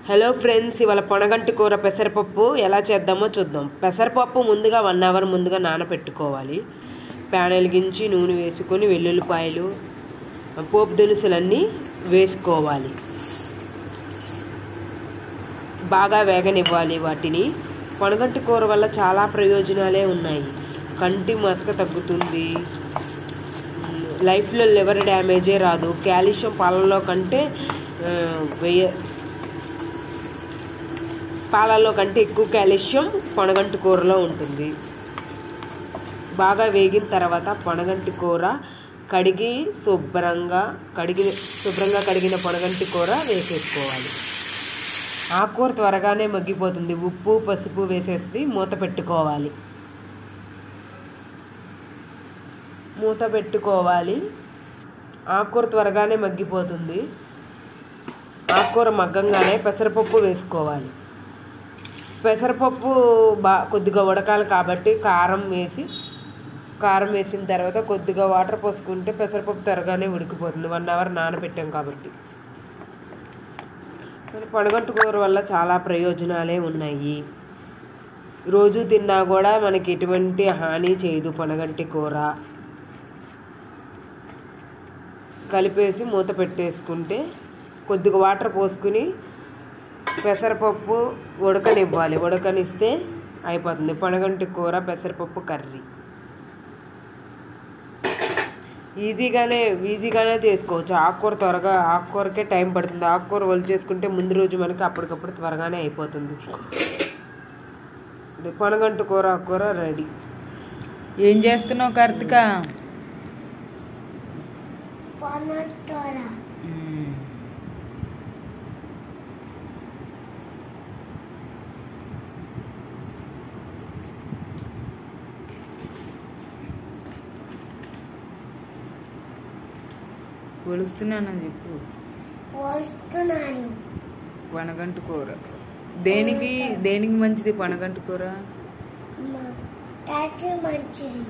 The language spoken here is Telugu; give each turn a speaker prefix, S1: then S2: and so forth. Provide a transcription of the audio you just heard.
S1: హలో ఫ్రెండ్స్, ఇవాళ పొనగంటి కూర పెసరపప్పు ఎలా చేద్దామో చూద్దాం. పెసరపప్పు ముందుగా 1 అవర్ ముందుగా నానబెట్టుకోవాలి. ప్యాన్ వెలిగించి నూనె వేసుకొని వెల్లుల్లిపాయలు, పోపు దినుసులన్నీ వేసుకోవాలి. బాగా వేగనివ్వాలి వాటిని. పొనగంటి కూర వల్ల చాలా ప్రయోజనాలే ఉన్నాయి. కంటి మసక తగ్గుతుంది, లైఫ్లో లివర్ డ్యామేజే రాదు, కాల్షియం పాలల్లో కంటే ఎక్కువ కాల్షియం పొనగంటి కూరలో ఉంటుంది. బాగా వేగిన తర్వాత పొనగంటి కూర శుభ్రంగా కడిగిన పొనగంటి కూర వేసేసుకోవాలి. ఆకుకూర త్వరగానే మగ్గిపోతుంది. ఉప్పు పసుపు వేసేసి మూత పెట్టుకోవాలి. ఆకుకూర త్వరగానే మగ్గిపోతుంది. ఆకుకూర మగ్గంగానే పెసరపప్పు వేసుకోవాలి. పెసరపప్పు కొద్దిగా ఉడకాలి కాబట్టి కారం వేసిన తర్వాత కొద్దిగా వాటర్ పోసుకుంటే పెసరపప్పు త్వరగానే ఉడికిపోతుంది. 1 అవర్ నానబెట్టాం కాబట్టి. పొనగంటి కూర వల్ల చాలా ప్రయోజనాలే ఉన్నాయి. రోజు తిన్నా కూడా మనకి ఎటువంటి హాని చేయదు. పొనగంటి కూర కలిపేసి మూత పెట్టేసుకుంటే కొద్దిగా వాటర్ పోసుకుని పెసరపప్పు ఉడకనిస్తే అయిపోతుంది పొనగంటి కూర పెసరపప్పు కర్రీ. ఈజీగానే చేసుకోవచ్చు. ఆకుకూరకే టైం పడుతుంది. ఆకుకూర చేసుకుంటే ముందు రోజు మనకి అప్పటికప్పుడు త్వరగానే అయిపోతుంది. పొనగంటి కూర ఆకుకూర రెడీ.
S2: ఏం చేస్తున్నావు కార్తిక? ఒలుస్తున్నానని చెప్పు. పొనగంటి కూర దేనికి మంచిది? పొనగంటి కూర
S3: మంచిది.